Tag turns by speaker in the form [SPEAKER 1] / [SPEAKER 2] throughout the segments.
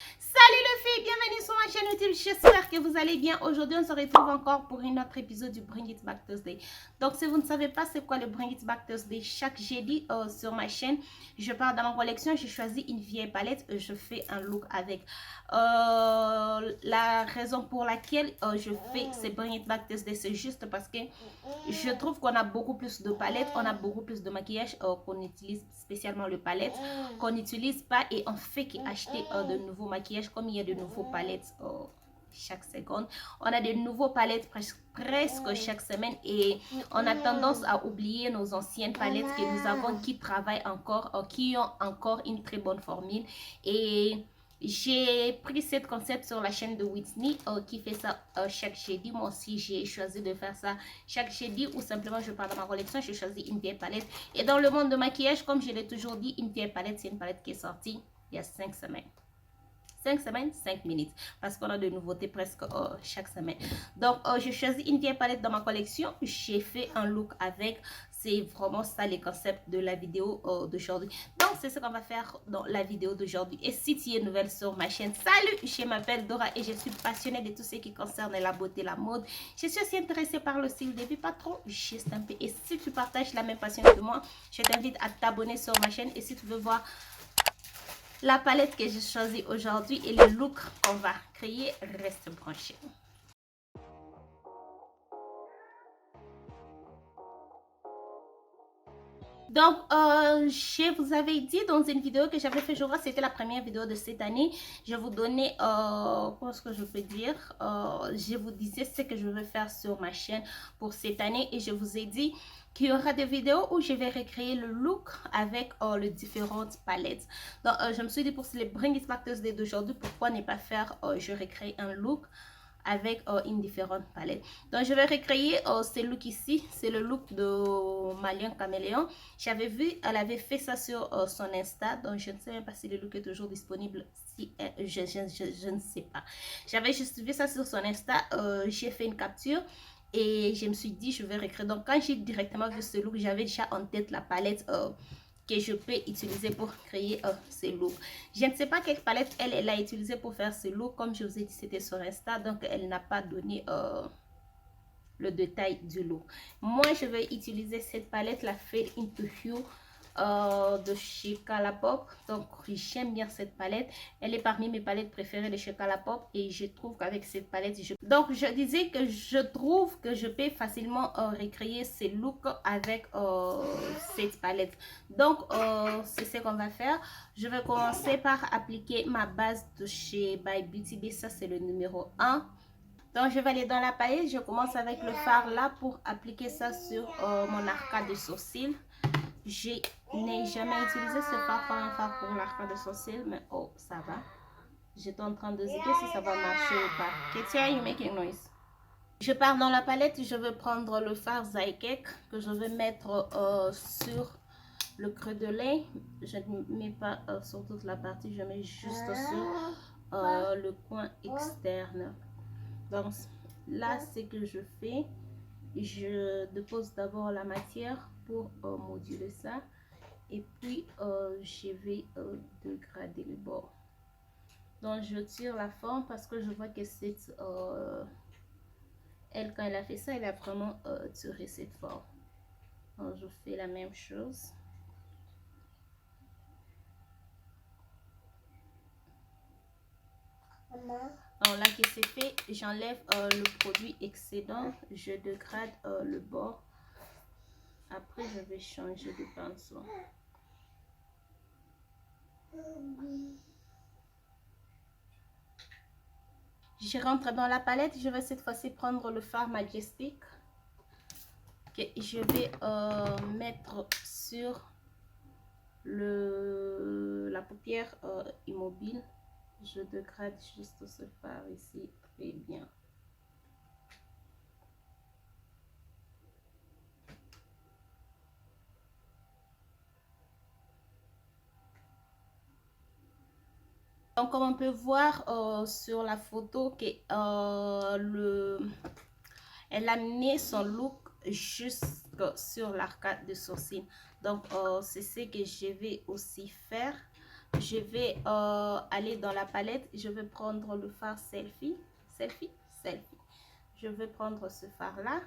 [SPEAKER 1] Salut les filles, bienvenue sur ma chaîne YouTube, j'espère que vous allez bien. Aujourd'hui on se retrouve encore pour un autre épisode du Bring It Back Thursday. Donc si vous ne savez pas c'est quoi le Bring It Back Thursday, chaque jeudi sur ma chaîne, je pars dans ma collection, je choisis une vieille palette, je fais un look avec. La raison pour laquelle je fais ce Bring It Back Thursday, c'est juste parce que je trouve qu'on a beaucoup plus de palettes, on a beaucoup plus de maquillage qu'on utilise, spécialement le palette, qu'on n'utilise pas et on fait qu'acheter de nouveaux maquillages comme il y a de nouveaux palettes chaque seconde. On a de nouveaux palettes presque chaque semaine et on a tendance à oublier nos anciennes palettes que nous avons qui travaillent encore, qui ont encore une très bonne formule. Et j'ai pris ce concept sur la chaîne de Whitney qui fait ça chaque jeudi. Moi aussi, j'ai choisi de faire ça chaque jeudi ou simplement je pars dans ma collection, je choisis une vieille palette. Et dans le monde de maquillage, comme je l'ai toujours dit, une vieille palette, c'est une palette qui est sortie il y a 5 semaines. 5 semaines, 5 minutes. Parce qu'on a de nouveautés presque chaque semaine. Donc, j'ai choisi une vieille palette dans ma collection. J'ai fait un look avec. C'est vraiment ça les concepts de la vidéo d'aujourd'hui. Donc, c'est ce qu'on va faire dans la vidéo d'aujourd'hui. Et si tu es nouvelle sur ma chaîne, salut! Je m'appelle Dora et je suis passionnée de tout ce qui concerne la beauté, la mode. Je suis aussi intéressée par le style de vie, pas trop, juste un peu. Et si tu partages la même passion que moi, je t'invite à t'abonner sur ma chaîne. Et si tu veux voir la palette que j'ai choisie aujourd'hui et le look qu'on va créer, reste branché. Donc, je vous avais dit dans une vidéo que j'avais fait, je crois que c'était la première vidéo de cette année, je vous donnais, comment est-ce que je peux dire, je vous disais ce que je veux faire sur ma chaîne pour cette année et je vous ai dit qu'il y aura des vidéos où je vais recréer le look avec les différentes palettes. Donc, je me suis dit pour les Bring It Back Thursday d'aujourd'hui, pourquoi ne pas faire, je recrée un look avec une différente palette. Donc je vais recréer ce look ici, c'est le look de Malien Caméléon. J'avais vu, elle avait fait ça sur son Insta, donc je ne sais même pas si le look est toujours disponible, si je ne sais pas. J'avais juste vu ça sur son Insta, j'ai fait une capture et je me suis dit je vais recréer. Donc quand j'ai directement vu ce look, j'avais déjà en tête la palette que je peux utiliser pour créer ces looks. Je ne sais pas quelle palette elle a utilisé pour faire ce look. Comme je vous ai dit, c'était sur Insta, donc elle n'a pas donné le détail du look. Moi, je vais utiliser cette palette, la Fade into Hue de chez Colourpop. Donc j'aime bien cette palette, elle est parmi mes palettes préférées de chez Colourpop et je trouve qu'avec cette palette donc je disais que je trouve que je peux facilement recréer ces looks avec cette palette. Donc c'est ce qu'on va faire. Je vais commencer par appliquer ma base de chez By Beauty Bay, ça c'est le numéro 1. Donc je vais aller dans la palette, je commence avec le fard là pour appliquer ça sur mon arcade de sourcils. Je n'ai jamais utilisé ce fard comme un fard pour l'arcade de sourcils, mais oh, ça va. J'étais en train de dire si ça va marcher ou pas. Ketia, you making noise. Je pars dans la palette, je vais prendre le fard Zycake que je vais mettre sur le creux de l'œil. Je ne mets pas sur toute la partie, je mets juste sur le coin externe. Donc là, ce que je fais, je dépose d'abord la matière pour moduler ça et puis je vais dégrader le bord. Donc je tire la forme parce que je vois que c'est elle, quand elle a fait ça, elle a vraiment tiré cette forme. Donc je fais la même chose. Alors là que c'est fait, j'enlève le produit excédent, je dégrade le bord. Après je vais changer de pinceau. Je rentre dans la palette, je vais cette fois-ci prendre le fard Majestic que je vais mettre sur la paupière immobile. Je dégrade juste ce fard ici très bien. Donc comme on peut voir sur la photo que elle a mis son look jusque sur l'arcade de sourcil. Donc c'est ce que je vais aussi faire. je vais aller dans la palette. Je vais prendre le fard Selfie. Je vais prendre ce fard là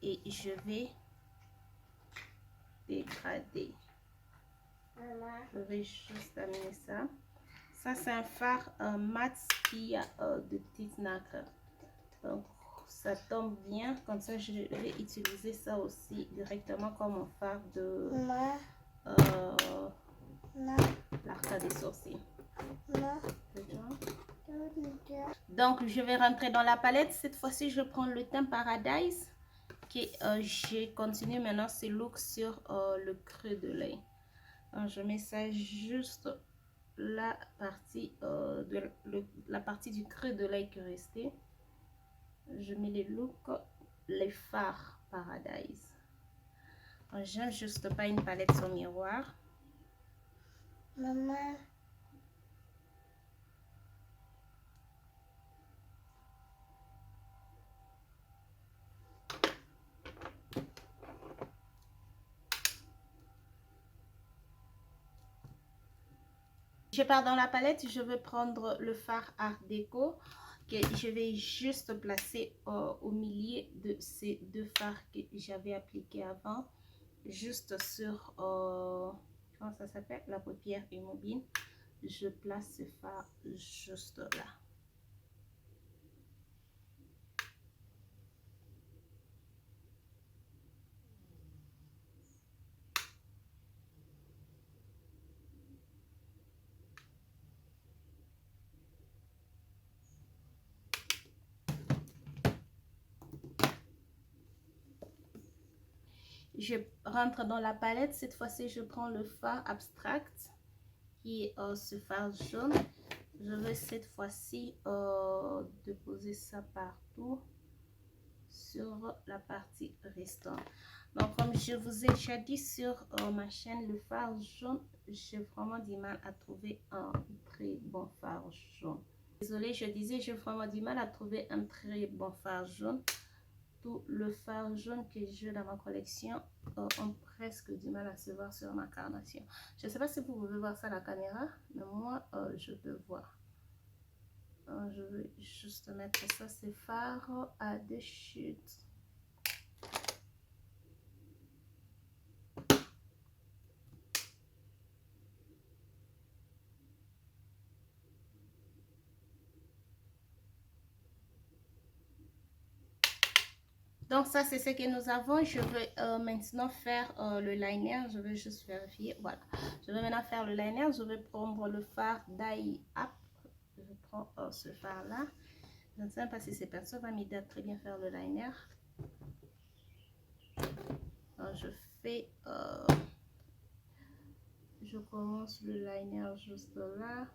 [SPEAKER 1] et je vais dégrader. Je vais juste amener ça. Ça, c'est un fard mat qui a de petites nacres. Donc, ça tombe bien. Comme ça, je vais utiliser ça aussi directement comme un fard de l'arcade des sorciers. Donc, je vais rentrer dans la palette. Cette fois-ci, je prends le teint Paradise. Je continue maintenant ce look sur le creux de l'œil. Je mets ça juste la partie la partie du creux de l'œil qui est restée. Je mets les looks, les fards Paradise. J'aime juste pas une palette sur miroir. Maman. Je pars dans la palette, je vais prendre le fard Art Déco que je vais juste placer au milieu de ces deux fards que j'avais appliqués avant, juste sur, comment ça s'appelle, la paupière immobile. Je place ce fard juste là. Je rentre dans la palette. Cette fois-ci, je prends le fard Abstract qui est ce fard jaune. Je vais cette fois-ci déposer ça partout sur la partie restante. Donc, comme je vous ai déjà dit sur ma chaîne, le fard jaune, j'ai vraiment du mal à trouver un très bon fard jaune. Désolée, je disais, j'ai vraiment du mal à trouver un très bon fard jaune. Tout le fard jaune que j'ai dans ma collection ont presque du mal à se voir sur ma carnation. Je ne sais pas si vous pouvez voir ça à la caméra, mais moi, je peux voir. Je vais juste mettre ça, c'est fard à deux chutes. Donc ça, c'est ce que nous avons. Je vais maintenant faire le liner. Je vais juste vérifier. Voilà. Je vais maintenant faire le liner. Je vais prendre le fard d'Eye Up. Je prends ce fard là. Je ne sais pas si ces personnes vont m'aider à très bien faire le liner. Alors, je commence le liner juste là.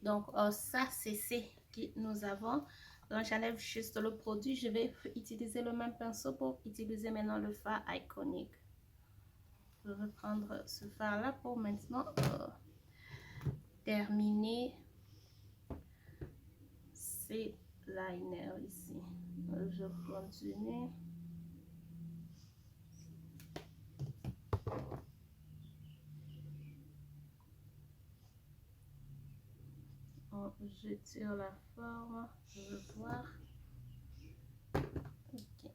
[SPEAKER 1] Donc, ça, c'est ce que nous avons. Donc, j'enlève juste le produit. Je vais utiliser le même pinceau pour utiliser maintenant le fard iconique. Je vais prendre ce fard-là pour maintenant terminer ces liners ici. Je continue. Je tire la forme, je veux voir. Ok.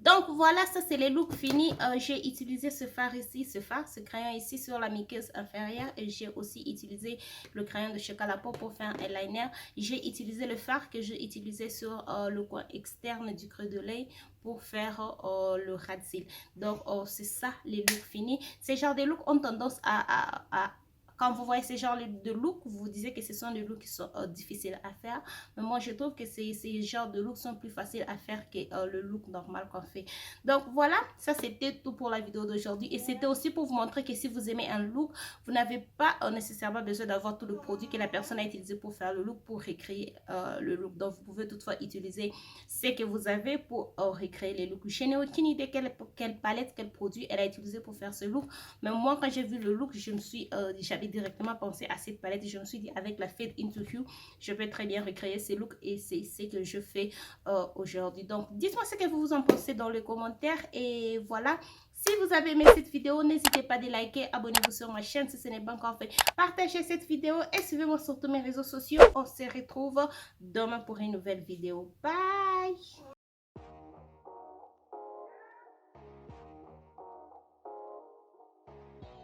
[SPEAKER 1] Donc voilà, ça c'est les looks finis. J'ai utilisé ce fard ici, ce crayon ici sur la muqueuse inférieure. Et j'ai aussi utilisé le crayon de chocolat pour faire un eyeliner. J'ai utilisé le fard que j'ai utilisé sur le coin externe du creux de l'œil pour faire le ras de cils. Donc c'est ça les looks finis. Ces genres de looks ont tendance à quand vous voyez ces genres de looks, vous vous disiez que ce sont des looks qui sont difficiles à faire. Mais moi, je trouve que ces genres de looks sont plus faciles à faire que le look normal qu'on fait. Donc voilà, ça c'était tout pour la vidéo d'aujourd'hui. Et c'était aussi pour vous montrer que si vous aimez un look, vous n'avez pas nécessairement besoin d'avoir tout le produit que la personne a utilisé pour faire le look, pour recréer le look. Donc vous pouvez toutefois utiliser ce que vous avez pour recréer les looks. Je n'ai aucune idée quelle palette, quel produit elle a utilisé pour faire ce look. Mais moi, quand j'ai vu le look, j'avais directement pensé à cette palette et je me suis dit avec la Fade Into Hue, je peux très bien recréer ces looks et c'est ce que je fais aujourd'hui. Donc dites-moi ce que vous en pensez dans les commentaires et voilà. Si vous avez aimé cette vidéo, n'hésitez pas à liker, abonnez-vous sur ma chaîne si ce n'est pas encore fait. Partagez cette vidéo et suivez-moi sur tous mes réseaux sociaux. On se retrouve demain pour une nouvelle vidéo. Bye!